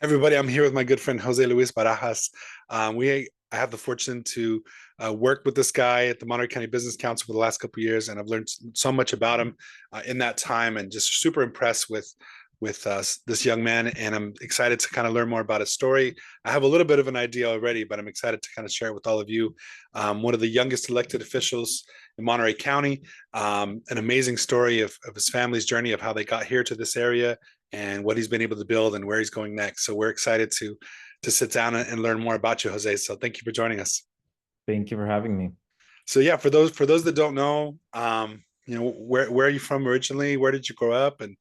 Everybody, I'm here with my good friend Jose Luis Barajas. I have the fortune to work with this guy at the Monterey County Business Council for the last couple of years, and I've learned so much about him in that time, and just super impressed with this young man. And I'm excited to kind of learn more about his story. I have a little bit of an idea already, but I'm excited to kind of share it with all of you. One of the youngest elected officials in Monterey County, an amazing story of his family's journey of how they got here to this area and what he's been able to build and where he's going next. So we're excited to sit down and learn more about you, Jose. So thank you for joining us. Thank you for having me. So yeah, for those that don't know, where are you from originally? Where did you grow up, and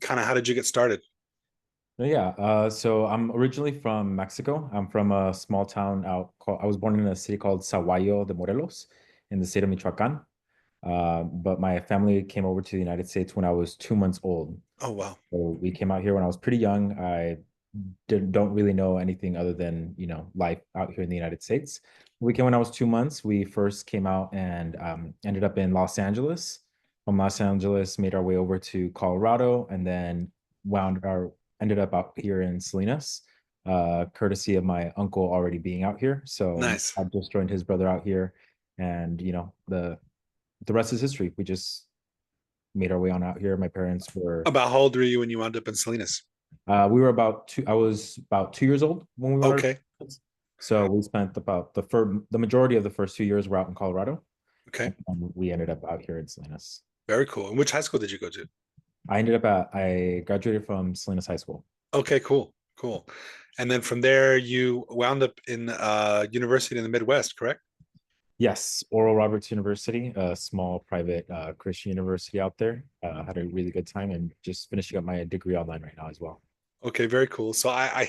kind of how did you get started? So I'm originally from Mexico. I'm from a small town I was born in a city called Sahuayo de Morelos in the state of Michoacan. But my family came over to the United States when I was 2 months old. Oh wow. So we came out here when I was pretty young. I don't really know anything other than, life out here in the United States. We came when I was 2 months. We first came out and ended up in Los Angeles. From Los Angeles, made our way over to Colorado, and then wound our ended up out here in Salinas, courtesy of my uncle already being out here. So Nice. I just joined his brother out here, and the rest is history. We just made our way on out here. My parents were About how old were you when you wound up in Salinas? we were about two. I was about 2 years old when we wanted. Okay. So we spent about the majority of the first 2 years were out in Colorado, Okay. and we ended up out here in Salinas. Very cool. And which high school did you go to? I graduated from Salinas High School. Okay, cool. Cool. And then from there you wound up in university in the Midwest, correct? Yes, Oral Roberts University, a small private Christian university out there. Had a really good time and just finishing up my degree online right now as well. Okay, very cool. So I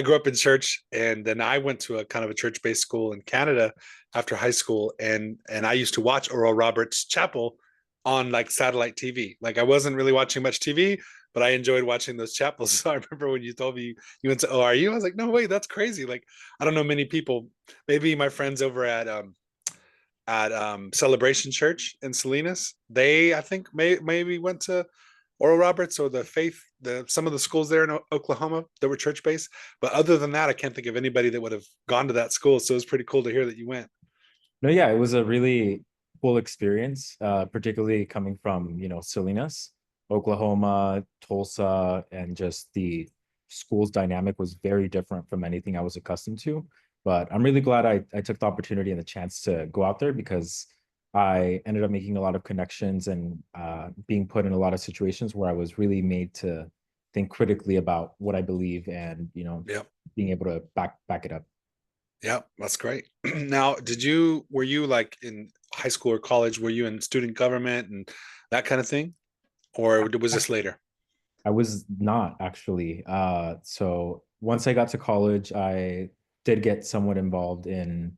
grew up in church, and then I went to a kind of a church-based school in Canada after high school, and I used to watch Oral Roberts Chapel on like satellite TV. Like I wasn't really watching much TV, but I enjoyed watching those chapels. So I remember when you told me you went to ORU, I was like, no way, that's crazy. Like I don't know many people. Maybe my friends over at Celebration Church in Salinas, they I think maybe went to Oral Roberts or the Faith, the some of the schools there in Oklahoma that were church based. But other than that, I can't think of anybody that would have gone to that school. So it was pretty cool to hear that you went. No, yeah, it was a really cool experience, particularly coming from, Salinas, Oklahoma, Tulsa, and just the school's dynamic was very different from anything I was accustomed to. But I'm really glad I took the opportunity and the chance to go out there because I ended up making a lot of connections and being put in a lot of situations where I was really made to think critically about what I believe and, Yep. being able to back it up. Yeah, that's great. Now, were you like in high school or college? Were you in student government and that kind of thing, or was this later? I was not actually. So once I got to college, I did get somewhat involved in,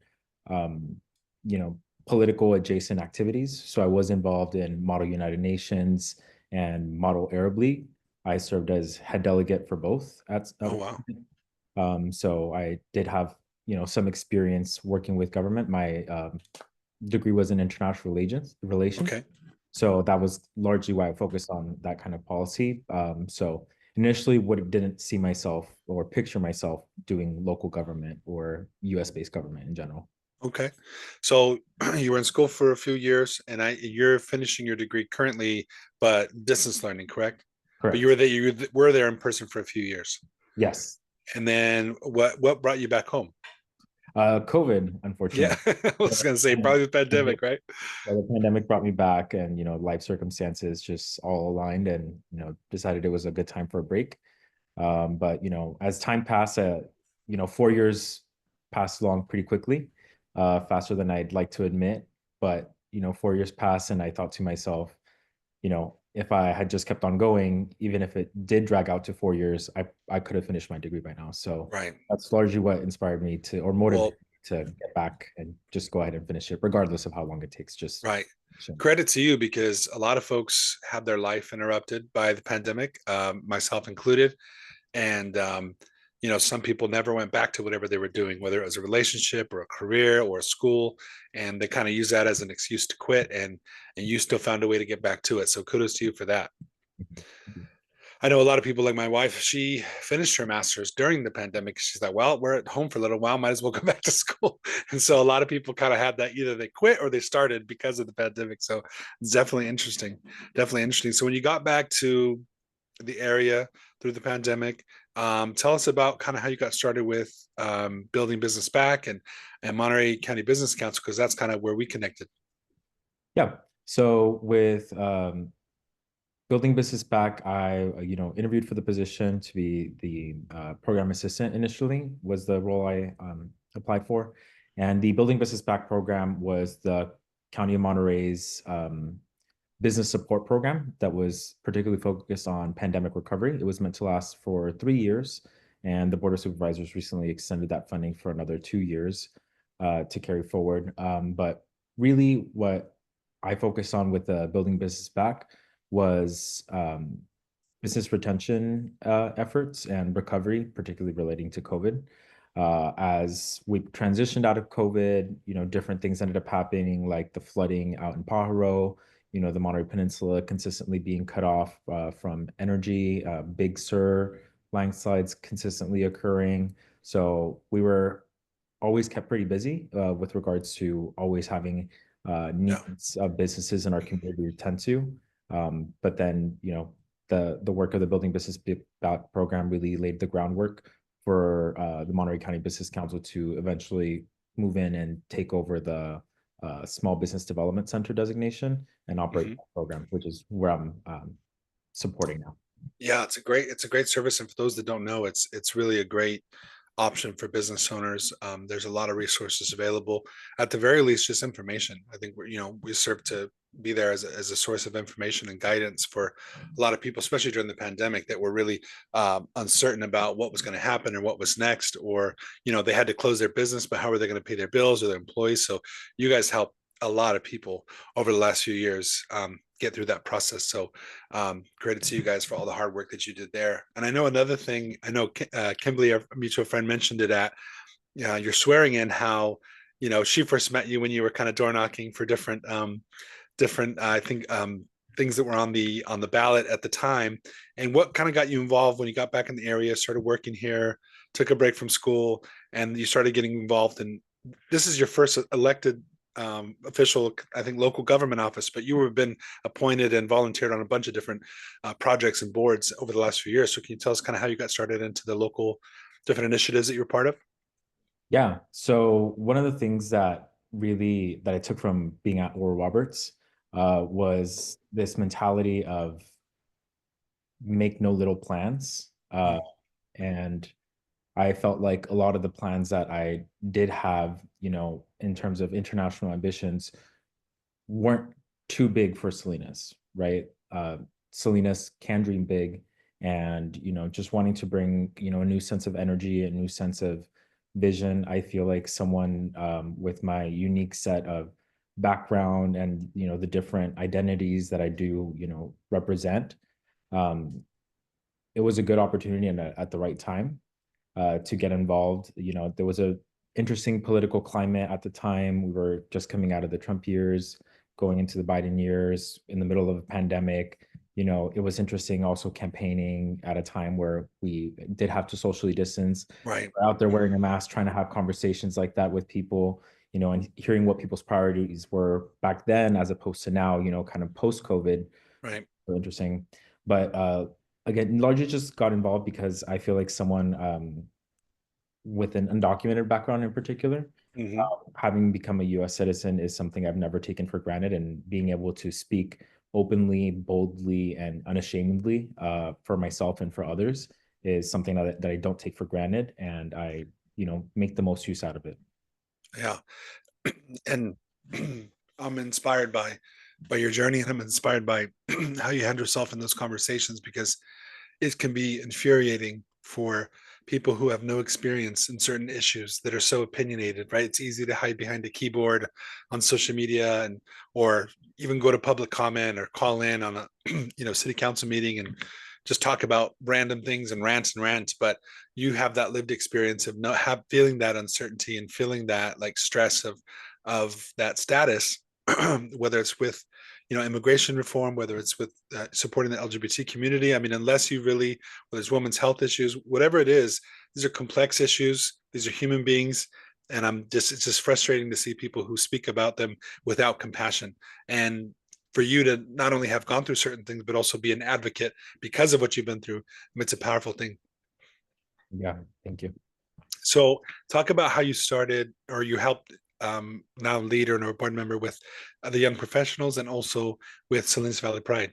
um, you know, political adjacent activities. So I was involved in Model United Nations and Model Arab League. I served as head delegate for both Oh wow. so I did have, some experience working with government. My degree was in international relations. Okay. So that was largely why I focused on that kind of policy. So initially, what didn't see myself or picture myself doing local government or US based government in general. Okay. So you were in school for a few years, and you're finishing your degree currently, but distance learning, correct? But Correct. you were there in person for a few years. Yes. And then what brought you back home? COVID, Yeah, unfortunately. I was gonna say probably the pandemic, right? The pandemic brought me back, and life circumstances just all aligned, and decided it was a good time for a break. But as time passed, 4 years passed along pretty quickly, faster than I'd like to admit. But 4 years passed, and I thought to myself, if I had just kept on going, even if it did drag out to 4 years, I could have finished my degree by now. So Right. that's largely what inspired me to, or motivated Well, me to get back and just go ahead and finish it, regardless of how long it takes. Just right. Credit to you because a lot of folks had their life interrupted by the pandemic, myself included. And some people never went back to whatever they were doing, whether it was a relationship or a career or a school, and they kind of use that as an excuse to quit. And you still found a way to get back to it. So kudos to you for that. I know a lot of people like my wife, she finished her master's during the pandemic. She's like, well, we're at home for a little while, might as well go back to school. And so a lot of people kind of had that, either they quit or they started because of the pandemic. So it's definitely interesting. Definitely interesting. So when you got back to the area through the pandemic, tell us about kind of how you got started with building business back and Monterey County Business Council, because that's kind of where we connected. Yeah. So with building business back, I interviewed for the position to be the program assistant. Initially was the role I applied for, and the building business back program was the County of Monterey's business support program that was particularly focused on pandemic recovery. It was meant to last for 3 years, and the Board of Supervisors recently extended that funding for another 2 years to carry forward. But really, what I focused on with the building business back was business retention efforts and recovery, particularly relating to COVID. As we transitioned out of COVID, different things ended up happening, like the flooding out in Pajaro, the Monterey Peninsula consistently being cut off from energy, Big Sur landslides consistently occurring. So we were always kept pretty busy with regards to always having Yeah. needs of businesses in our community to tend to. But then, the work of the Building Business Back program really laid the groundwork for the Monterey County Business Council to eventually move in and take over the Small Business Development Center designation and operate Mhm. that program, which is where I'm supporting now. Yeah, it's a great service, and for those that don't know, it's really a great option for business owners. There's a lot of resources available. At the very least, just information. I think we serve to be there as a source of information and guidance for a lot of people, especially during the pandemic, that were really uncertain about what was going to happen or what was next, or they had to close their business, but how are they going to pay their bills or their employees? So you guys help a lot of people over the last few years get through that process. So credit to you guys for all the hard work that you did there. And I know another thing, I know Kimberly, our mutual friend, mentioned it at your swearing in, how she first met you when you were kind of door knocking for different I think things that were on the ballot at the time. And what kind of got you involved when you got back in the area, started working here, took a break from school, and you started getting involved in, this is your first elected official, I think, local government office, but you have been appointed and volunteered on a bunch of different projects and boards over the last few years. So can you tell us kind of how you got started into the local different initiatives that you're part of? Yeah. So one of the things that I took from being at Oral Roberts was this mentality of make no little plans. Mm. And I felt like a lot of the plans that I did have, in terms of international ambitions, weren't too big for Salinas, right? Salinas can dream big, and just wanting to bring a new sense of energy, a new sense of vision. I feel like someone with my unique set of background and the different identities that I do represent. Um, it was a good opportunity and at the right time to get involved. There was a interesting political climate at the time. We were just coming out of the Trump years, going into the Biden years, in the middle of a pandemic. It was interesting also campaigning at a time where we did have to socially distance. Right. We're out there wearing a mask, trying to have conversations like that with people, and hearing what people's priorities were back then as opposed to now, kind of post COVID. Right. So interesting. But again, largely just got involved because I feel like someone with an undocumented background in particular, Hmm. having become a US citizen is something I've never taken for granted. And being able to speak openly, boldly, and unashamedly for myself and for others is something that I don't take for granted. And I, make the most use out of it. Yeah. And I'm inspired by your journey, and I'm inspired by how you handle yourself in those conversations, because it can be infuriating for people who have no experience in certain issues that are so opinionated, right? It's easy to hide behind a keyboard on social media, and or even go to public comment or call in on a city council meeting and just talk about random things and rants. But you have that lived experience of not have feeling that uncertainty and feeling that like stress of that status, whether it's with immigration reform, whether it's with supporting the LGBT community. I mean, unless you really, whether it's women's health issues, whatever it is, these are complex issues. These are human beings. And it's just frustrating to see people who speak about them without compassion. And for you to not only have gone through certain things, but also be an advocate because of what you've been through, it's a powerful thing. Yeah, thank you. So talk about how you started or you helped now leader and a board member with the young professionals and also with Salinas Valley Pride.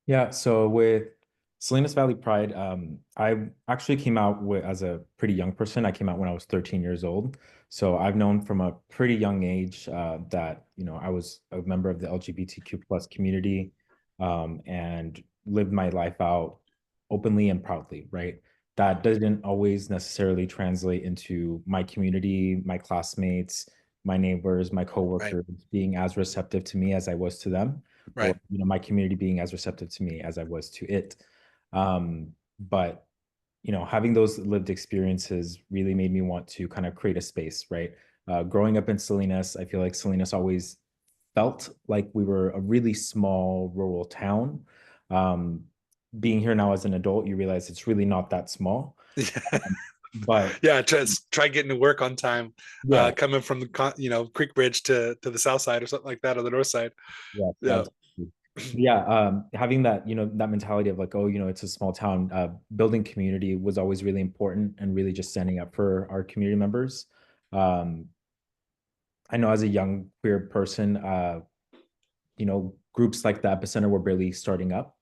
Yeah, so with Salinas Valley Pride, I actually came out as a pretty young person. I came out when I was 13 years old. So I've known from a pretty young age that, I was a member of the LGBTQ plus community, and lived my life out openly and proudly, right? That doesn't always necessarily translate into my community, my classmates, my neighbors, my Right, coworkers being as receptive to me as I was to them, or right. my community being as receptive to me as I was to it. But having those lived experiences really made me want to kind of create a space, right? Growing up in Salinas, I feel like Salinas always felt like we were a really small rural town. Um, Being here now as an adult, you realize it's really not that small. Yeah, But yeah. Try getting to work on time, yeah, coming from the Creek Bridge to the south side or something like that, or the north side. yeah, Yeah, yeah, having that, that mentality of like, oh, it's a small town, building community was always really important, and really just standing up for our community members. Um, I know as a young queer person, groups like the Epicenter were barely starting up.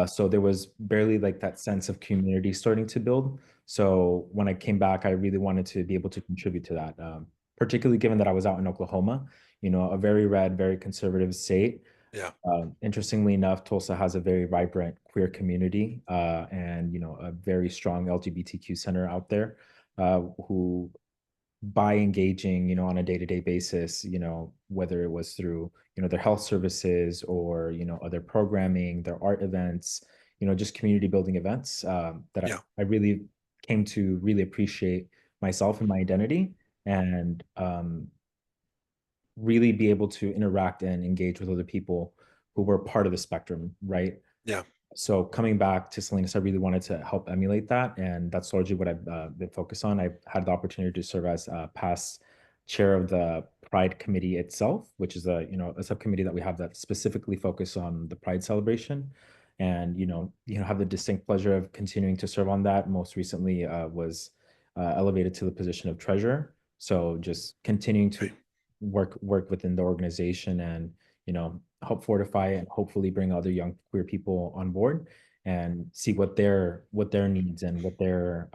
So there was barely like that sense of community starting to build. So when I came back, I really wanted to be able to contribute to that, particularly given that I was out in Oklahoma, a very red, very conservative state. yeah, Interestingly enough, Tulsa has a very vibrant queer community, and a very strong LGBTQ center out there, who, by engaging, on a day-to-day basis, whether it was through, their health services, or, other programming, their art events, just community building events, that yeah, I really came to really appreciate myself and my identity, and really be able to interact and engage with other people who were part of the spectrum, right? yeah. So coming back to Salinas, I really wanted to help emulate that, and that's largely what I've been focused on. I've had the opportunity to serve as past chair of the Pride Committee itself, which is a subcommittee that we have that specifically focus on the Pride celebration, and have the distinct pleasure of continuing to serve on that. Most recently, was elevated to the position of treasurer. So just continuing to Right. work within the organization, and help fortify and hopefully bring other young queer people on board, and see what their needs and what their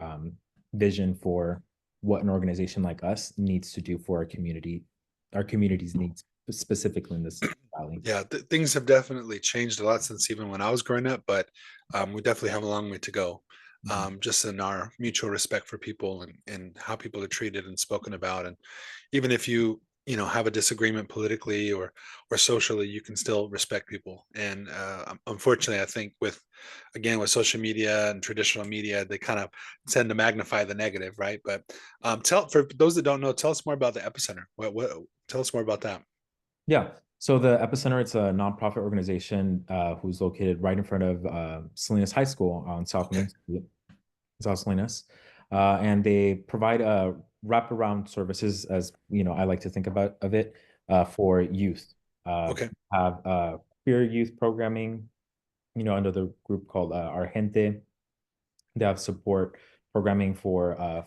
vision for what an organization like us needs to do for our community's needs, specifically in this valley. Yeah, things have definitely changed a lot since even when I was growing up, but we definitely have a long way to go. Mhm. Just in our mutual respect for people and how people are treated and spoken about, and even if you have a disagreement politically or socially, you can still respect people. And unfortunately, I think with social media and traditional media, they kind of tend to magnify the negative, right? But tell for those that don't know, tell us more about the epicenter. What tell us more about that. Yeah. So the Epicenter, it's a nonprofit organization, who's located right in front of Salinas High School on South Okay. Main Street, South Salinas, and they provide wraparound services, as I like to think about of it, for youth. Okay. Have queer youth programming, under the group called Our Gente. They have support programming for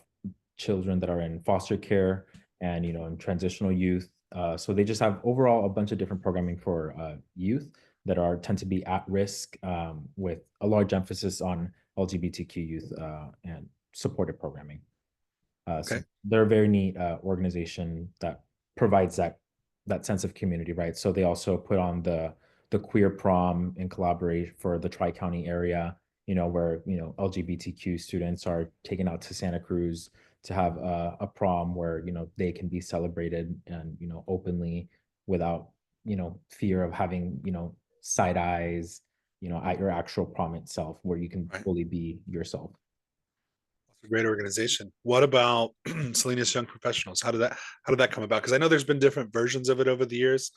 children that are in foster care, and in transitional youth. So they just have overall a bunch of different programming for youth that tend to be at risk, with a large emphasis on LGBTQ youth, and supported programming. So Okay. they're a very neat organization that provides that sense of community, right? So they also put on the queer prom in collaboration for the Tri-County area, where LGBTQ students are taken out to Santa Cruz to have a prom where they can be celebrated, and openly, without fear of having side eyes, at your actual prom itself, where you can Right. fully be yourself. It's a great organization. What about Salinas Young Professionals? How did that come about? Because I know there's been different versions of it over the years.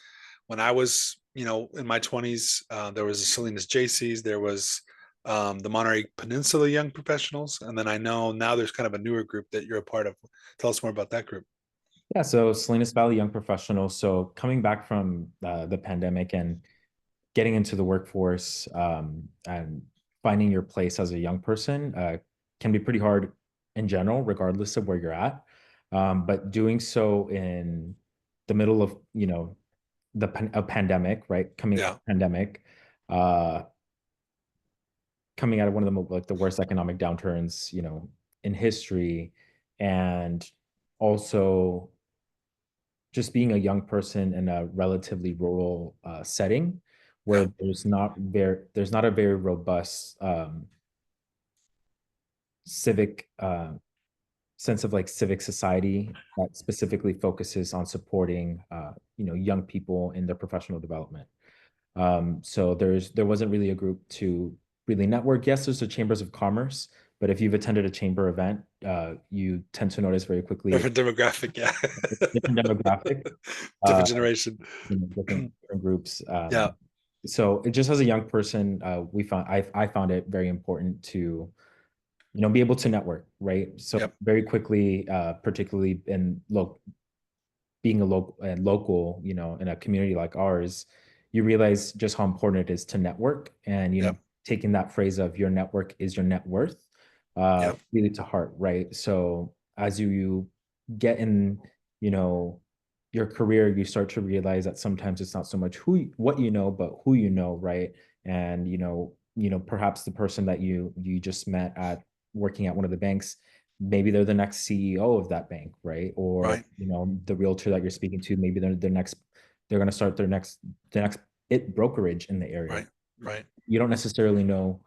when I was, in my 20s, there was the Salinas JCs, there was the Monterey Peninsula Young Professionals, and then I know now there's kind of a newer group that you're a part of. Tell us more about that group. Yeah, so Salinas Valley Young Professionals. So coming back from the pandemic and getting into the workforce, and finding your place as a young person can be pretty hard in general, regardless of where you're at. But doing so in the middle of, a pandemic, right? Coming out of Yeah, the pandemic, uh, coming out of one of the like the worst economic downturns, in history, and also just being a young person in a relatively rural setting yeah, where there's not a very robust civic sense of like civic society that specifically focuses on supporting young people in their professional development. So there wasn't really a group to really network. Yes, there's the chambers of commerce, but if you've attended a chamber event, you tend to notice very quickly different demographic. Yeah, different demographic, uh, different generation. different groups. Yeah, So it just as a young person, I found it very important to be able to network, right? So yep, very quickly, particularly in being a local, in a community like ours, you realize just how important it is to network, and yep, taking that phrase of your network is your net worth, yep, really to heart, right? So as you get in, you know, your career, you start to realize that sometimes it's not so much what you know, but who you know, right? And perhaps the person that you just met at working at one of the banks, maybe they're the next CEO of that bank, right? Or right, the realtor that you're speaking to, maybe they're going to start the next it brokerage in the area. right, right, You don't necessarily know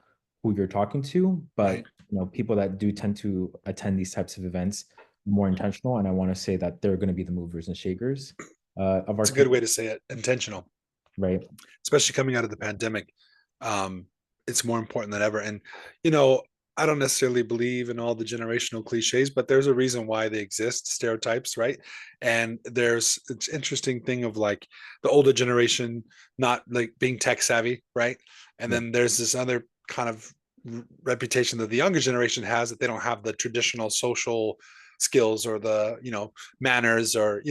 who you're talking to, but right. people that do tend to attend these types of events more intentional, and I want to say that they're going to be the movers and shakers of our It's a good way community, to say it. Intentional, right? especially coming out of the pandemic. Um, it's more important than ever. And you know, I don't necessarily believe in all the generational cliches, but there's a reason why they exist, stereotypes, right? And there's it's interesting thing of like the older generation not like being tech savvy, right? And Yeah. then there's this other kind of reputation that the younger generation has, that they don't have the traditional social skills or the manners, or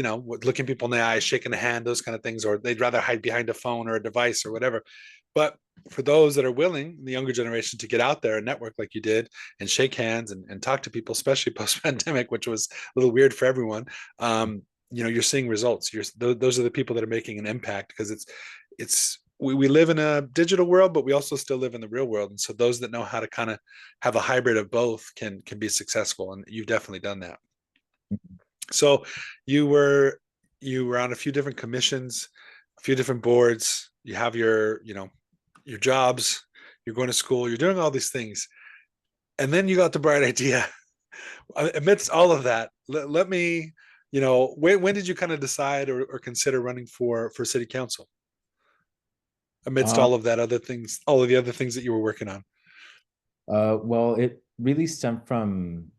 looking people in the eyes, shaking a hand, those kind of things, or they'd rather hide behind a phone or a device or whatever. But for those that are willing, the younger generation, to get out there and network like you did and shake hands and talk to people, especially post pandemic, which was a little weird for everyone, you're seeing results. Those are the people that are making an impact, because we live in a digital world, but we also still live in the real world. And so those that know how to kind of have a hybrid of both can be successful. And you've definitely done that. So you were you were on a few different commissions, a few different boards. You have your jobs. You're going to school. You're doing all these things, and then you got the bright idea. Amidst all of that, let me, when did you kind of decide or consider running for city council? Amidst Uh, all of that other things, all of the other things that you were working on. well, it really stemmed from,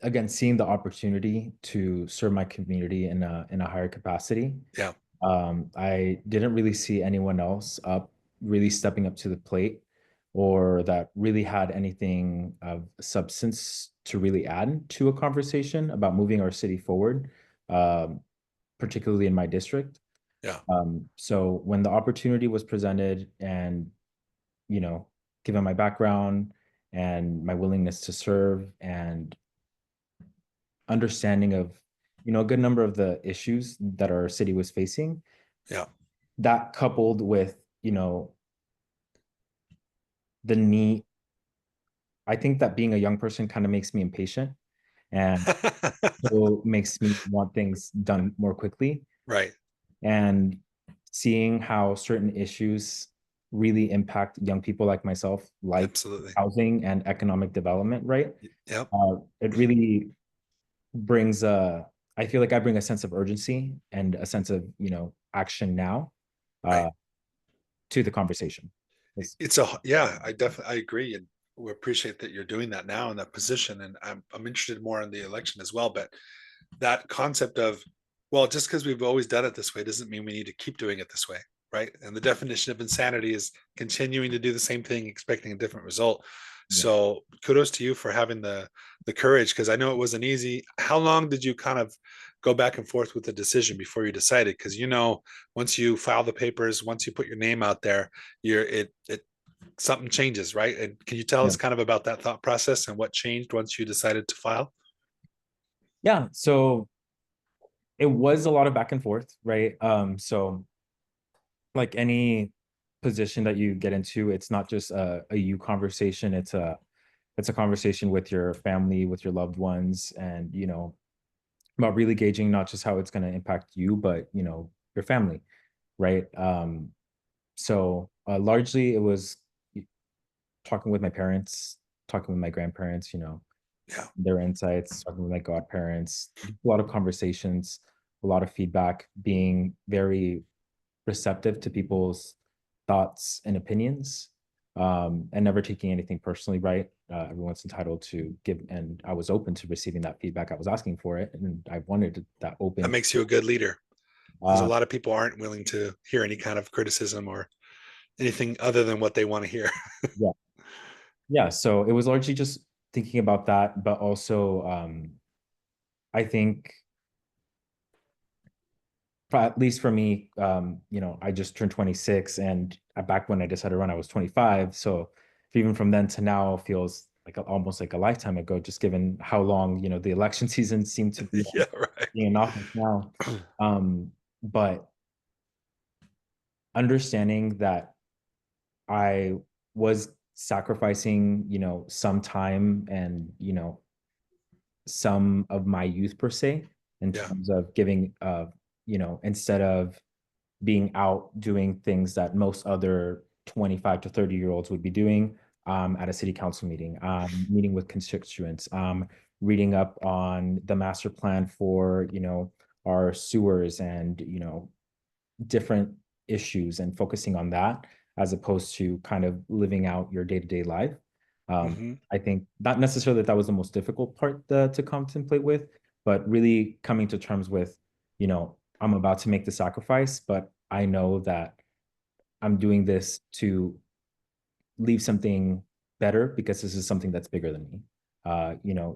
again, seeing the opportunity to serve my community in a higher capacity. Yeah, I didn't really see anyone else really stepping up to the plate, or that really had anything of substance to really add to a conversation about moving our city forward, um, particularly in my district. yeah, So when the opportunity was presented, and you know, given my background and my willingness to serve and understanding of, a good number of the issues that our city was facing, yeah. that coupled with, the need, I think that being a young person kind of makes me impatient, and so makes me want things done more quickly. Right. And seeing how certain issues really impact young people like myself, like Absolutely. housing and economic development, right? Yep. It really brings I feel like I bring a sense of urgency and a sense of, action now Right. uh, to the conversation. It's- Yeah, I agree. And we appreciate that you're doing that now in that position. And I'm interested more in the election as well. But that concept of Well, just because we've always done it this way doesn't mean we need to keep doing it this way, right? And the definition of insanity is continuing to do the same thing, expecting a different result. Yeah. So kudos to you for having the courage, because I know it wasn't easy. How long did you kind of go back and forth with the decision before you decided? Because once you file the papers, once you put your name out there, it something changes, right? And can you tell Yeah. us kind of about that thought process and what changed once you decided to file? Yeah. So it was a lot of back and forth, right? So like any position that you get into, it's not just a you conversation. It's a conversation with your family, with your loved ones, and about really gauging not just how it's going to impact you, but your family, right? So largely it was talking with my parents, talking with my grandparents, Yeah. their insights, talking with my godparents, a lot of conversations, a lot of feedback, being very receptive to people's thoughts and opinions, and never taking anything personally, right? Everyone's entitled to give, and I was open to receiving that feedback. I was asking for it, and I wanted that That open. makes you a good leader, because a Uh, lot of people aren't willing to hear any kind of criticism or anything other than what they want to hear. yeah, yeah. So it was largely just thinking about that, but also, I think, at least for me, I just turned 26, and back when I decided to run, I was 25. So even from then to now feels like almost like a lifetime ago, just given how long, the election season seemed to be Yeah, right. being in office now. But understanding that I was sacrificing, some time and, some of my youth per se, in Yeah. terms of giving, instead of being out doing things that most other 25 to 30-year-olds would be doing, at a city council meeting, meeting with constituents, reading up on the master plan for, our sewers and, different issues, and focusing on that as opposed to kind of living out your day-to-day life. Hmm. I think not necessarily that was the most difficult part to contemplate with, but really coming to terms with, I'm about to make the sacrifice, but I know that I'm doing this to leave something better, because this is something that's bigger than me.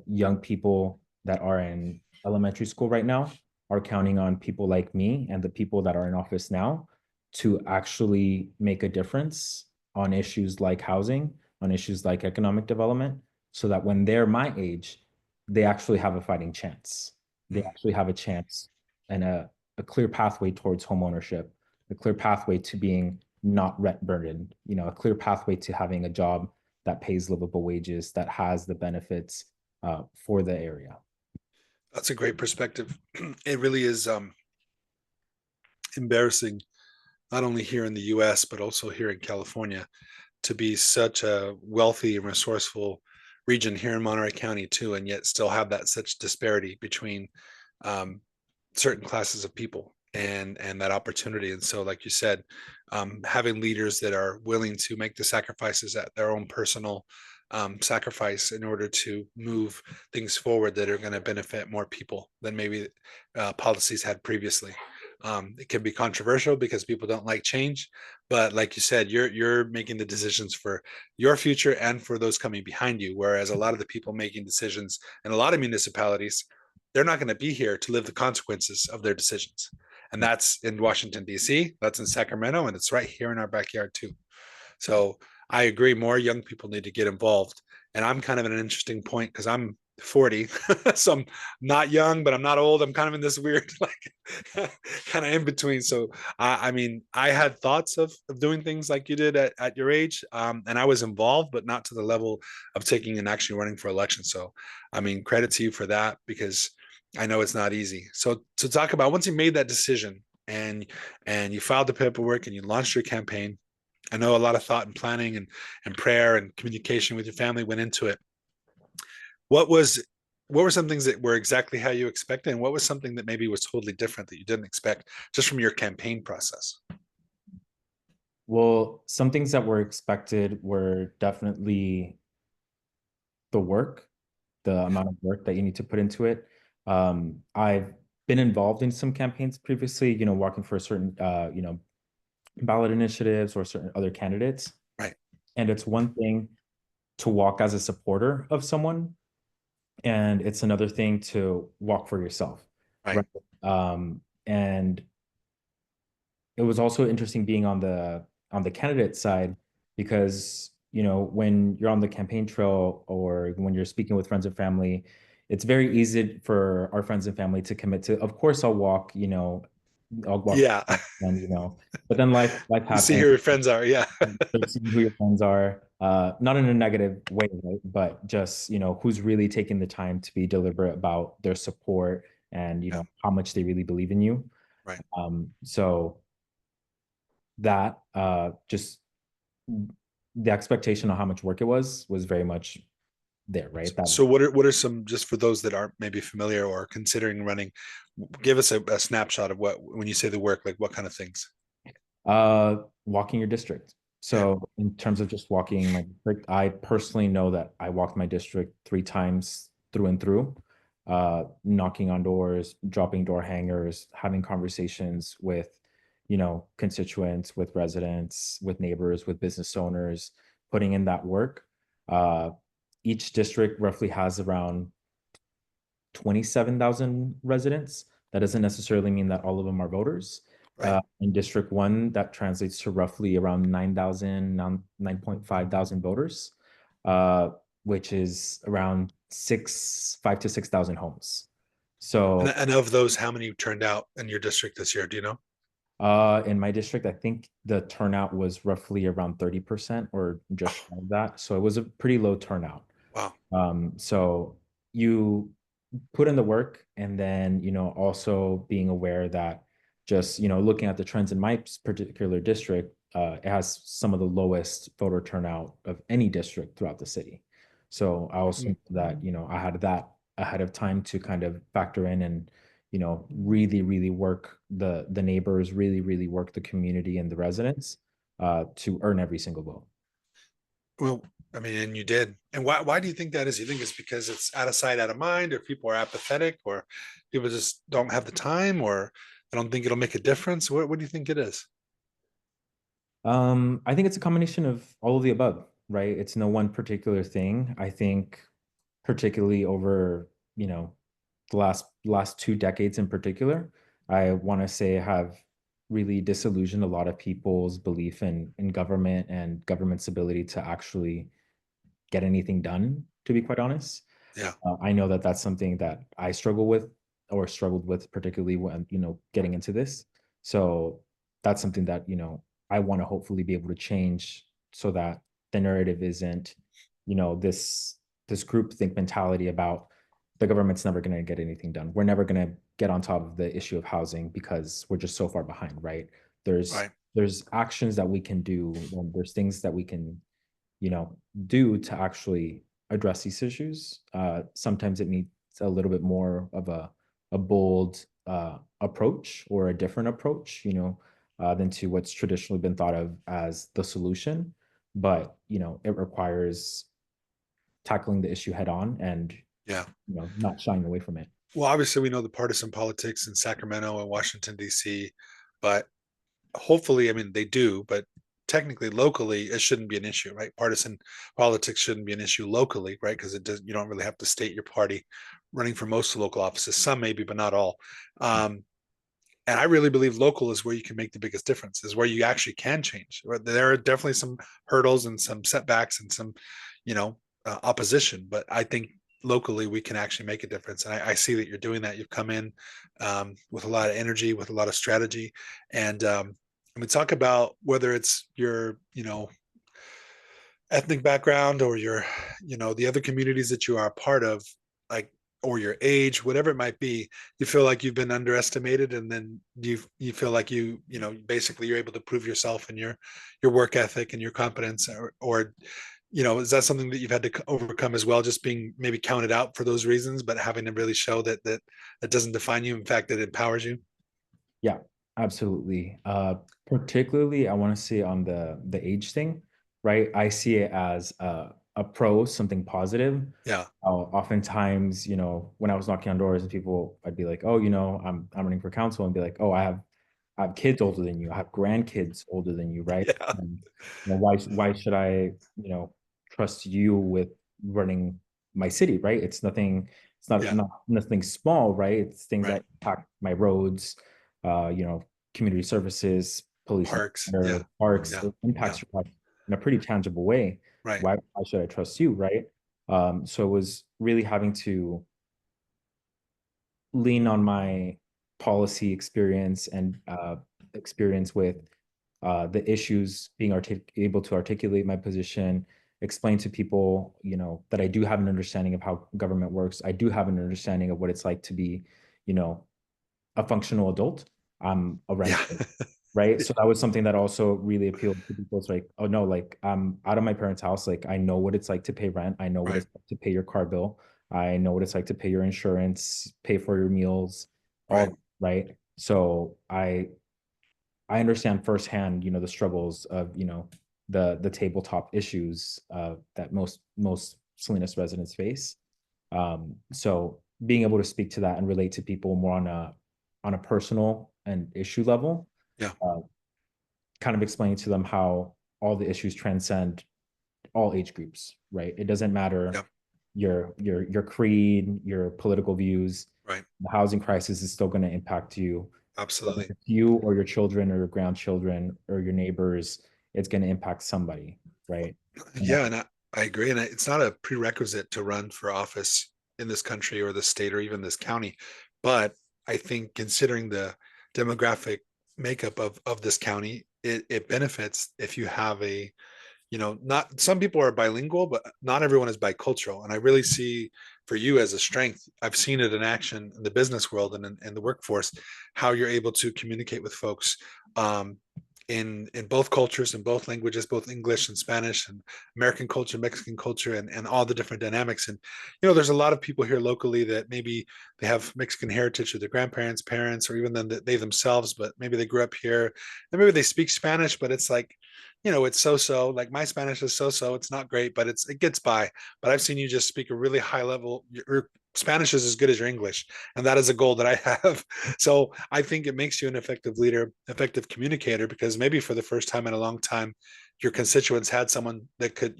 Young people that are in elementary school right now are counting on people like me and the people that are in office now to actually make a difference on issues like housing, on issues like economic development, so that when they're my age, they actually have a fighting chance. They actually have a chance and a clear pathway towards home ownership, a clear pathway to being not rent burdened, a clear pathway to having a job that pays livable wages, that has the benefits for the area. That's a great perspective. It really is embarrassing, not only here in the US, but also here in California, to be such a wealthy and resourceful region here in Monterey County, too, and yet still have that such disparity between um, certain classes of people and that opportunity. And so, like you said, having leaders that are willing to make the sacrifices at their own personal sacrifice in order to move things forward that are going to benefit more people than maybe policies had previously. It can be controversial because people don't like change, but like you said, you're making the decisions for your future and for those coming behind you. Whereas a lot of the people making decisions in a lot of municipalities, they're not going to be here to live the consequences of their decisions. And that's in Washington, D.C., that's in Sacramento, and it's right here in our backyard, too. So I agree, more young people need to get involved. And I'm kind of in an interesting point because I'm 40. So I'm not young, but I'm not old. I'm kind of in this weird, like, kind of in between. So, I mean, I had thoughts of doing things like you did at your age. And I was involved, but not to the level of taking and actually running for election. So, I mean, credit to you for that, because I know it's not easy. So to talk about, once you made that decision and you filed the paperwork and you launched your campaign, I know a lot of thought and planning and prayer and communication with your family went into it. What was what were some things that were exactly how you expected, and what was something that maybe was totally different that you didn't expect just from your campaign process? Well, some things that were expected were definitely the work, the amount of work that you need to put into it. I've been involved in some campaigns previously, working for certain, ballot initiatives or certain other candidates. Right. And it's one thing to walk as a supporter of someone, and it's another thing to walk for yourself, Right. right? And it was also interesting being on the candidate side because when you're on the campaign trail or when you're speaking with friends and family, it's very easy for our friends and family to commit to, of course I'll walk, Yeah. and but then life You see happens. who your friends are. Yeah. Seeing who your friends are, not in a negative way, right? But just who's really taking the time to be deliberate about their support and Yeah. how much they really believe in you. Right. So that just the expectation of how much work it was very much there, right? That So what are some, just for those that aren't maybe familiar or considering running, give us a snapshot of what, when you say the work, like what kind of things? walking your district. Okay. So in terms of just walking my district, I personally know that I walked my district 3 times through and through, knocking on doors, dropping door hangers, having conversations with, constituents, with residents, with neighbors, with business owners, putting in that work. Uh, each district roughly has around 27,000 residents. That doesn't necessarily mean that all of them are voters. Right. In District 1, that translates to roughly around 9,000, 9.5 thousand voters, uh, which is around 5 to 6,000 homes. And, So and of those, how many turned out in your district this year? Do you know? in my district, I think the turnout was roughly around 30% or just Oh, shy of that. So it was a pretty low turnout. wow. So you put in the work, and then also being aware that just looking at the trends in my particular district, it has some of the lowest voter turnout of any district throughout the city. So I also Mm. knew that I had that ahead of time to kind of factor in and really really work the neighbors, really really work the community and the residents to earn every single vote. Well, I mean, and you did. And why do you think that is? You think it's because it's out of sight, out of mind, or people are apathetic, or people just don't have the time, or I don't think it'll make a difference? What do you think it is? I think it's a combination of all of the above, right? It's no one particular thing. I think particularly over, the last 2 decades in particular, I want to say have really disillusioned a lot of people's belief in government and government's ability to actually get anything done, to be quite honest. Yeah. I know that that's something that I struggle with or struggled with, particularly when, getting into this. So that's something that, I want to hopefully be able to change so that the narrative isn't, this group think mentality about the government's never going to get anything done. We're never going to get on top of the issue of housing because we're just so far behind, right? There's Right. there's actions that we can do, there's things that we can do to actually address these issues. Sometimes it needs a little bit more of a bold approach or a different approach, than to what's traditionally been thought of as the solution. But it requires tackling the issue head on and Yeah. not shying away from it. Well, obviously, we know the partisan politics in Sacramento and Washington, D.C., but hopefully, I mean, they do, but technically, locally, it shouldn't be an issue, right? Partisan politics shouldn't be an issue locally, right? Because it does, you don't really have to state your party running for most local offices. Some maybe, but not all. And I really believe local is where you can make the biggest difference, is where you actually can change. There are definitely some hurdles and some setbacks and some, opposition, but I think locally we can actually make a difference. And I see that you're doing that. You've come in with a lot of energy, with a lot of strategy. And I mean, talk about whether it's your, ethnic background or your, the other communities that you are a part of, like, or your age, whatever it might be, you feel like you've been underestimated, and then you feel like basically you're able to prove yourself and your work ethic and your competence, or is that something that you've had to overcome as well, just being maybe counted out for those reasons, but having to really show that doesn't define you, in fact it empowers you? Yeah, absolutely. Particularly, I want to say on the age thing, right? I see it as a pro, something positive. Yeah. Oftentimes, when I was knocking on doors and people, I'd be like, oh, I'm running for council, and be like, oh, I have kids older than you. I have grandkids older than you, right? Yeah. And, why should I, trust you with running my city, right? It's nothing, it's not, Yeah. not nothing small, right? It's things Right. that impact my roads, uh, you know, community services, police and Parks. fire, Yeah. parks. Yeah. It Yeah. impacts your life in a pretty tangible way. Right. Why should I trust you, right? So it was really having to lean on my policy experience and experience with the issues, being able to articulate my position, explain to people, that I do have an understanding of how government works. I do have an understanding of what it's like to be, you know, a functional adult. I'm a Yeah. renter, right? So that was something that also really appealed to people. It's like, oh no, like I'm out of my parents' house. Like I know what it's like to pay rent. I know what Right. it's like to pay your car bill. I know what it's like to pay your insurance, pay for your meals, Right. all right. So I understand firsthand, the struggles of, the tabletop issues that most Salinas residents face. So being able to speak to that and relate to people more on a personal and issue level, Yeah. uh, kind of explaining to them how all the issues transcend all age groups, right? It doesn't matter Yeah. your creed, your political views. Right. The housing crisis is still going to impact you, whether Absolutely. it's you or your children or your grandchildren or your neighbors. It's going to impact somebody, right? And Yeah. And I agree. And it's not a prerequisite to run for office in this country or the state or even this county. But I think considering the demographic makeup of this county, it benefits if you have a, not some people are bilingual, but not everyone is bicultural. And I really see for you as a strength, I've seen it in action in the business world and in the workforce, how you're able to communicate with folks um, in both cultures, in both languages, both English and Spanish and American culture, Mexican culture, and all the different dynamics. And there's a lot of people here locally that maybe they have Mexican heritage or their grandparents, parents, or even then they themselves, but maybe they grew up here and maybe they speak Spanish, but it's like, it's so-so. Like my Spanish is so-so. It's not great, but it gets by. But I've seen you just speak a really high level. Your Spanish is as good as your English, and that is a goal that I have. So I think it makes you an effective leader, effective communicator, because maybe for the first time in a long time, your constituents had someone that could,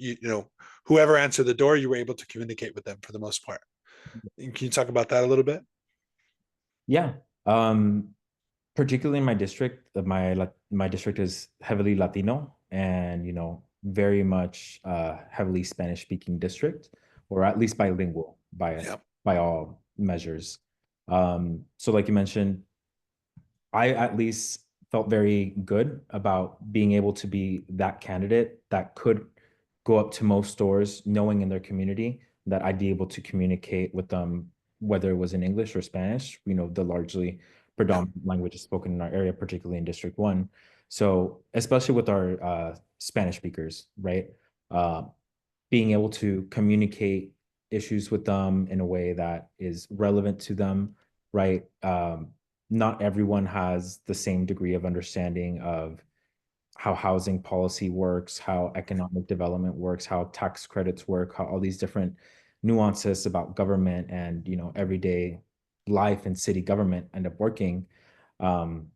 whoever answered the door, you were able to communicate with them for the most part. Can you talk about that a little bit? yeah, particularly in my district, my district is heavily Latino and very much heavily Spanish speaking district, or at least bilingual Yeah. by all measures. So like you mentioned, I at least felt very good about being able to be that candidate that could go up to most stores, knowing in their community that I'd be able to communicate with them, whether it was in English or Spanish, the largely Yeah. predominant languages spoken in our area, particularly in District 1. So, especially with our Spanish speakers, right? Uh, Being able to communicate issues with them in a way that is relevant to them, right? Not everyone has the same degree of understanding of how housing policy works, how economic development works, how tax credits work, how all these different nuances about government and everyday life and city government end up working. Um,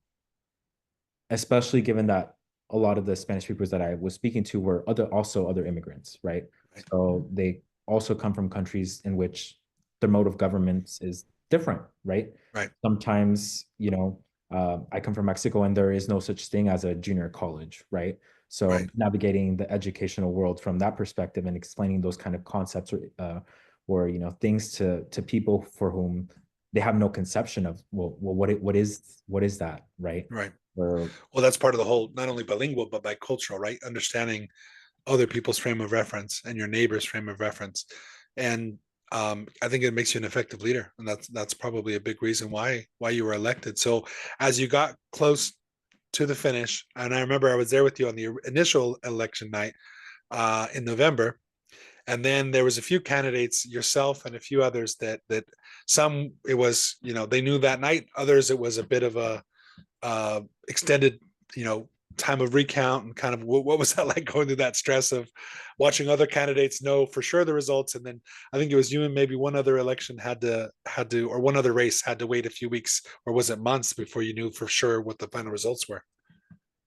Especially given that a lot of the Spanish speakers that I was speaking to were other immigrants, right? Right. So they also come from countries in which their mode of governance is different, right? Right. Sometimes, I come from Mexico and there is no such thing as a junior college, right? So Right. navigating the educational world from that perspective and explaining those kind of concepts or things to people for whom they have no conception of, well, what is that, right? Right. Or Well, that's part of the whole, not only bilingual, but bicultural, right? Understanding other people's frame of reference and your neighbor's frame of reference. And I think it makes you an effective leader, and that's probably a big reason why you were elected. So as you got close to the finish, and I remember I was there with you on the initial election night in November, and then there was a few candidates, yourself and a few others that some it was they knew that night, others it was a bit of a extended you know time of recount, and kind of what was that like going through that stress of watching other candidates know for sure the results, and then I think it was you and maybe one other election had to or one other race had to wait a few weeks, or was it months before you knew for sure what the final results were?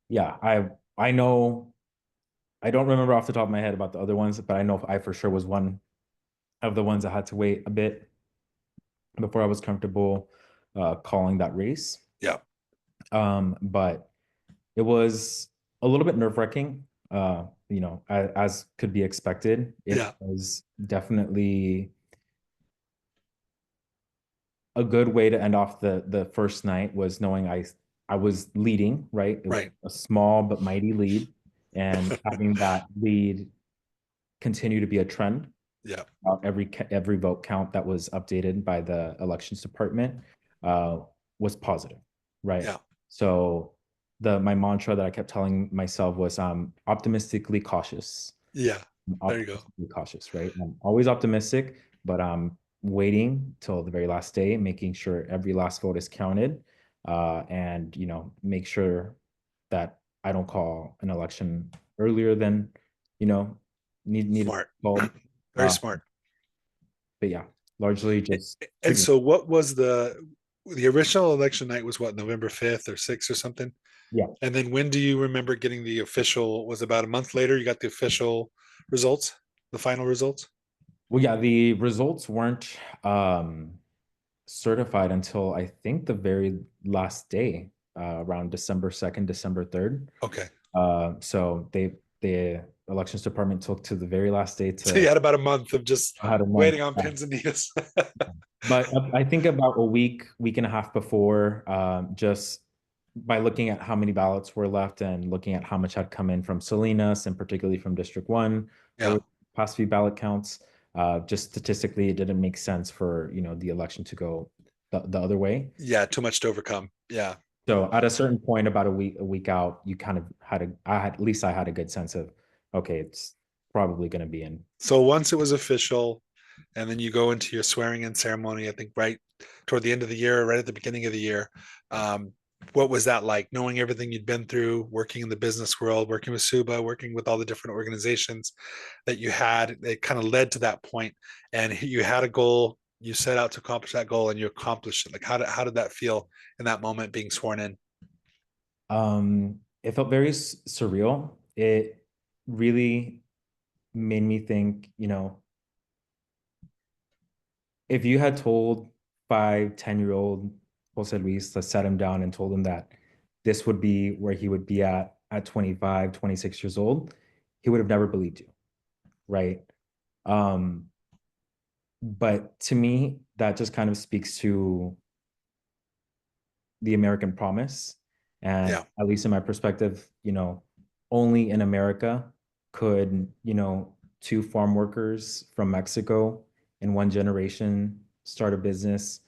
Yeah, I know I don't remember off the top of my head about the other ones, but I know I for sure was one of the ones that had to wait a bit before I was comfortable calling that race. Yeah, But it was a little bit nerve-wracking, as could be expected. It yeah, was definitely a good way to end off the first night was knowing I was leading, right? It was right, a small but mighty lead, and having that lead continue to be a trend. yeah, Every vote count that was updated by the elections department uh, was positive, right? yeah, So the my mantra that I kept telling myself was optimistically cautious. yeah. I'm There you go. optimistically cautious, right? I'm always optimistic, but I'm waiting till the very last day, making sure every last vote is counted, and make sure that I don't call an election earlier than you know need Smart. called. Very Uh, smart. but yeah, largely A- just And treating. so what was the original election night was what, November 5th or 6th or something? Yeah. And then when do you remember getting the official, was about a month later you got the official results, the final results? Well, yeah, the results weren't certified until I think the very last day, around December 2nd, December 3rd. Okay. So the elections department took to the very last day So you to had about a month of just had a month. waiting on pins and needles. But I think about a week and a half before, just by looking at how many ballots were left and looking at how much had come in from Salinas and particularly from District 1 Yeah. over the past few ballot counts, just statistically, it didn't make sense for, the election to go the other way. Yeah. Too much to overcome. Yeah. So at a certain point, about a week out, you kind of at least I had a good sense of, okay, it's probably going to be in. So once it was official, and then you go into your swearing in ceremony, I think right toward the end of the year, right at the beginning of the year. Um, what was that like, knowing everything you'd been through, working in the business world, working with Suba, working with all the different organizations that you had? It kind of led to that point, and you had a goal. You set out to accomplish that goal, and you accomplished it. Like, how did that feel in that moment, being sworn in? It felt very surreal. It really made me think, if you had told 5, 10-year-old Jose Luis to set him down and told him that this would be where he would be at 25, 26 years old, he would have never believed you, right? Um, but to me, that just kind of speaks to the American promise. And Yeah, at least in my perspective, only in America could, two farm workers from Mexico in one generation start a business,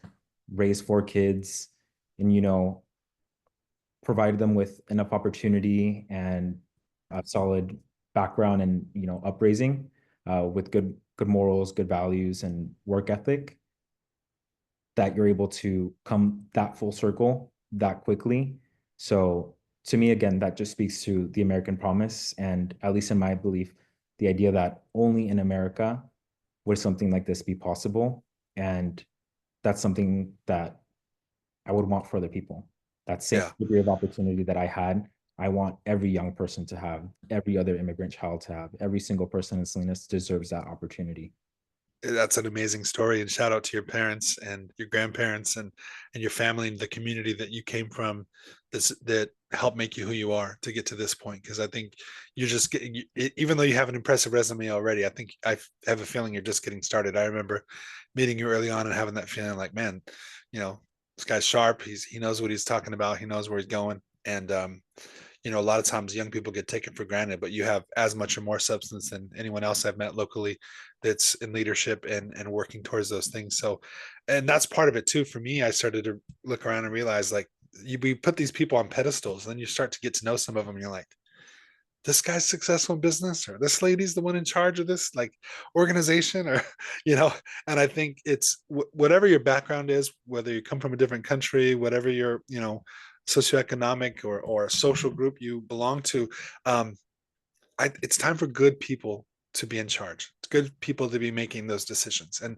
raise 4 kids, and, provide them with enough opportunity and a solid background and, upraising with good morals, good values, and work ethic, that you're able to come that full circle that quickly. So to me, again, that just speaks to the American promise. And at least in my belief, the idea that only in America would something like this be possible. And that's something that I would want for other people. That same yeah. degree of opportunity that I had, I want every young person to have, every other immigrant child to have, every single person in Salinas deserves that opportunity. That's an amazing story, and shout out to your parents and your grandparents and your family and the community that you came from, that helped make you who you are to get to this point. Because I think you're just getting, even though you have an impressive resume already, I think I have a feeling you're just getting started. I remember meeting you early on and having that feeling like, man, this guy's sharp, he knows what he's talking about, he knows where he's going. And a lot of times young people get taken for granted, but you have as much or more substance than anyone else I've met locally that's in leadership and working towards those things. So, and that's part of it too. For me, I started to look around and realize, like, we put these people on pedestals, and then you start to get to know some of them. And you're like, this guy's successful in business, or this lady's the one in charge of this like organization, or you know. And I think it's whatever your background is, whether you come from a different country, whatever your socioeconomic or social group you belong to, um, it's time for good people to be in charge. It's good people to be making those decisions. And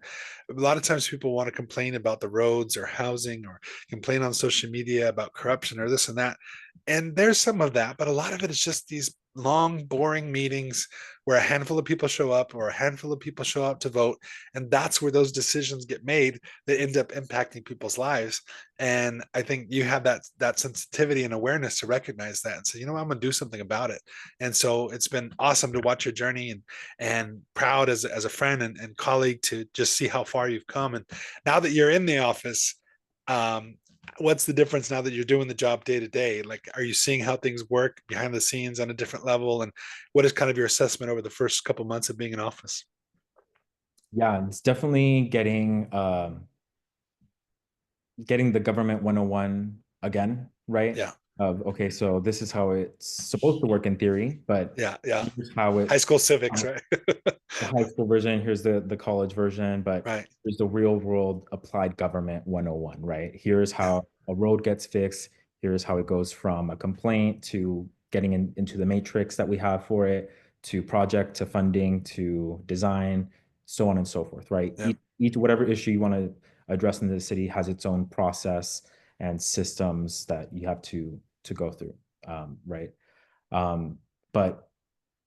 a lot of times people want to complain about the roads or housing or complain on social media about corruption or this and that. And there's some of that, but a lot of it is just these long, boring meetings where a handful of people show up or a handful of people show up to vote. And that's where those decisions get made that end up impacting people's lives. And I think you have that sensitivity and awareness to recognize that and say, you know, I'm going to do something about it. And so it's been awesome to watch your journey, and proud as a friend and colleague to just see how far you've come. And now that you're in the office, um, what's the difference now that you're doing the job day to day? Like, are you seeing how things work behind the scenes on a different level? And what is kind of your assessment over the first couple months of being in office? Yeah, it's definitely getting the government 101 again, right? Yeah, Of okay, so this is how it's supposed to work in theory, but yeah, yeah. here's how High it school civics, right? the high school version, here's the college version, but Right. here's the real world applied government 101, right? Here's Yeah, how a road gets fixed. Here's how it goes from a complaint to getting into the matrix that we have for it, to project, to funding, to design, so on and so forth, right? yeah, Each whatever issue you want to address in the city has its own process and systems that you have to go through, right? Um, but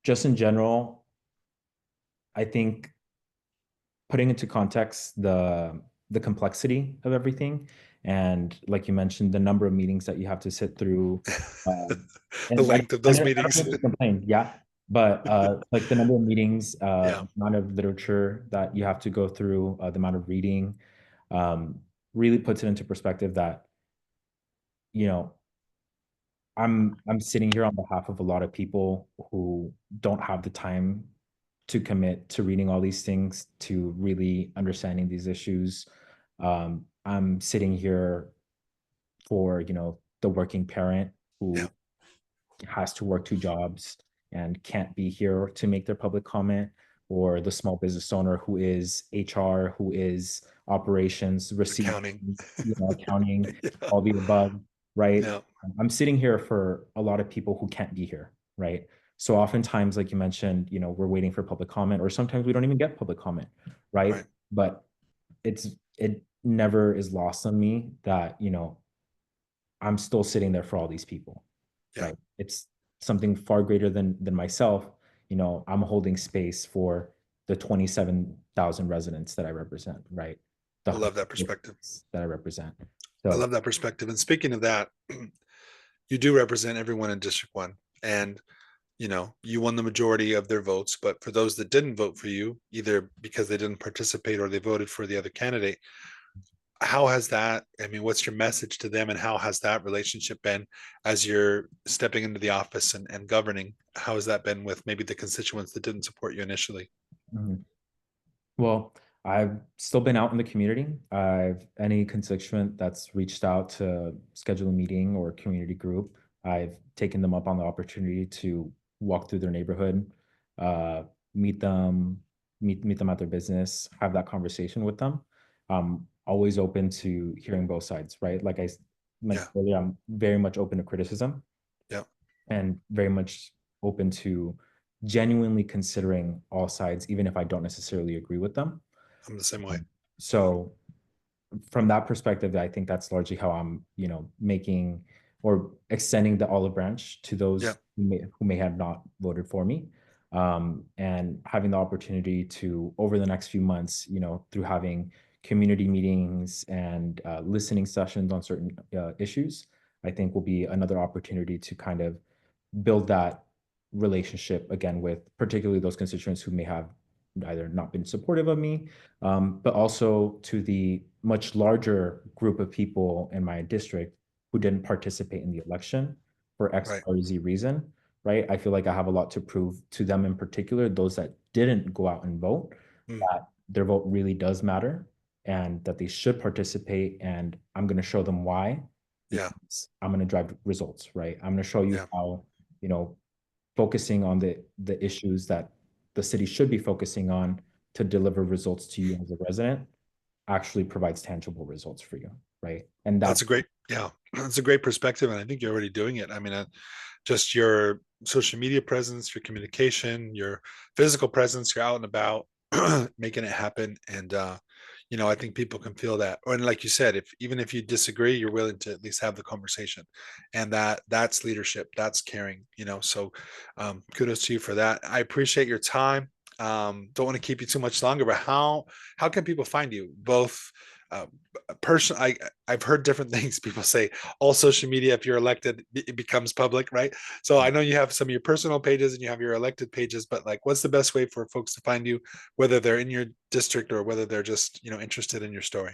just in general, I think putting into context the complexity of everything, and like you mentioned, the number of meetings that you have to sit through, the and length of I those don't meetings. mean to complain, yeah, but like the number of meetings, Yeah, the amount of literature that you have to go through, the amount of reading, um, really puts it into perspective that, you know, I'm sitting here on behalf of a lot of people who don't have the time to commit to reading all these things, to really understanding these issues. I'm sitting here for, the working parent yeah, who has to work two jobs and can't be here to make their public comment, or the small business owner who is HR, who is operations, receipts, accounting. accounting, Yeah, all the above, right? yeah, I'm sitting here for a lot of people who can't be here, right? So oftentimes, like you mentioned, we're waiting for public comment, or sometimes we don't even get public comment, right? right. But it never is lost on me that, I'm still sitting there for all these people, Yeah, right? It's something far greater than myself. I'm holding space for the 27,000 residents that I represent, right? The I love that hundred perspective. that I represent. I So, love that perspective. And speaking of that, you do represent everyone in District 1. And you won the majority of their votes, but for those that didn't vote for you, either because they didn't participate or they voted for the other candidate, how has that, I mean, what's your message to them, and how has that relationship been as you're stepping into the office and governing? How has that been with maybe the constituents that didn't support you initially? mhm. Well, I've still been out in the community. I've any constituent that's reached out to schedule a meeting or community group, I've taken them up on the opportunity to walk through their neighborhood, uh, meet them, meet them at their business, have that conversation with them. Always open to hearing both sides, right? Like Yeah, mentioned earlier, I'm very much open to criticism, yeah, and very much open to genuinely considering all sides, even if I don't necessarily agree with them. I'm the same way. So from that perspective, I think that's largely how I'm, making or extending the olive branch to Yeah, those who may have not voted for me. And having the opportunity to, over the next few months, through having community meetings and listening sessions on certain issues, I think will be another opportunity to kind of build that relationship again with particularly those constituents who may have either not been supportive of me, but also to the much larger group of people in my district who didn't participate in the election for X, right. Y, Z reason, right? I feel like I have a lot to prove to them in particular, those that didn't go out and vote, Mm, that their vote really does matter and that they should participate. And I'm going to show them why, yeah, because I'm going to drive results, right? I'm going to show you yeah. how, you know, focusing on the issues that the city should be focusing on to deliver results to you as a resident actually provides tangible results for you, right? And That's that's a great, yeah. it's a great perspective, and I think you're already doing it. I mean, just your social media presence, your communication, your physical presence, you're out and about making it happen. And I think people can feel that. And like you said, if even if you disagree, you're willing to at least have the conversation. And that's leadership, that's caring, So kudos to you for that. I appreciate your time. Don't want to keep you too much longer, but how can people find you? Both uh, person I've heard different things. People say all social media, if you're elected, it becomes public, right? So I know you have some of your personal pages and you have your elected pages, but like, what's the best way for folks to find you, whether they're in your district or whether they're just interested in your story?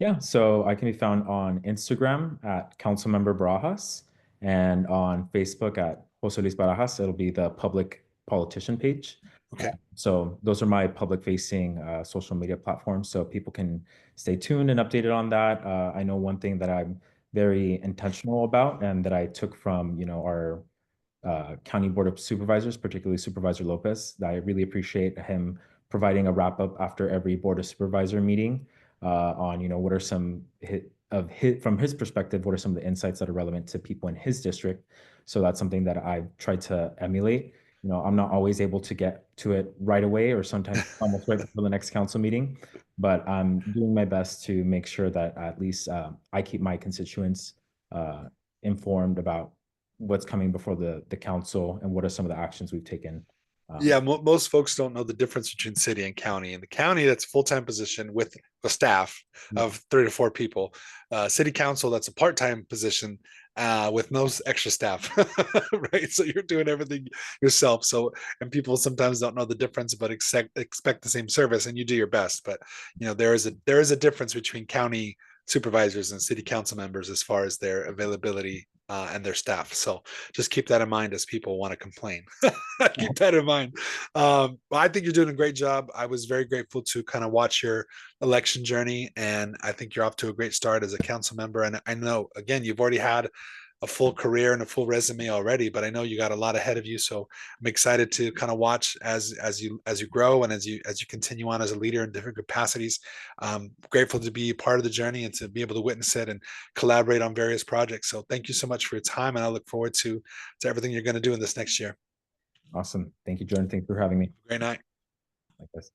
Yeah, so I can be found on Instagram at Councilmember Barajas and on Facebook at Jose Luis Barajas. It'll be the public politician page. Okay. So those are my public facing social media platforms. So people can stay tuned and updated on that. I know one thing that I'm very intentional about and that I took from, our County Board of Supervisors, particularly Supervisor Lopez, that I really appreciate him providing a wrap up after every Board of Supervisor meeting on, what are some from his perspective, what are some of the insights that are relevant to people in his district. So that's something that I've tried to emulate. I'm not always able to get to it right away or sometimes almost right before the next council meeting, but I'm doing my best to make sure that at least I keep my constituents informed about what's coming before the council and what are some of the actions we've taken. Yeah, most folks don't know the difference between city and county. In the county, that's a full-time position with a staff Yeah. of 3 to 4 people. City council, that's a part-time position with no extra staff, right? So you're doing everything yourself. So, and people sometimes don't know the difference, but expect the same service, and you do your best. But there is a difference between county supervisors and city council members as far as their availability and their staff. So just keep that in mind as people want to complain. Keep that in mind. I think you're doing a great job. I was very grateful to kind of watch your election journey, and I think you're off to a great start as a council member. And I know, again, you've already had a full career and a full resume already, but I know you got a lot ahead of you. So I'm excited to kind of watch as you grow and as you continue on as a leader in different capacities. Grateful to be part of the journey and to be able to witness it and collaborate on various projects. So thank you so much for your time, and I look forward to everything you're going to do in this next year. Awesome. Thank you, Jordan. Thanks for having me. Great night. Like this.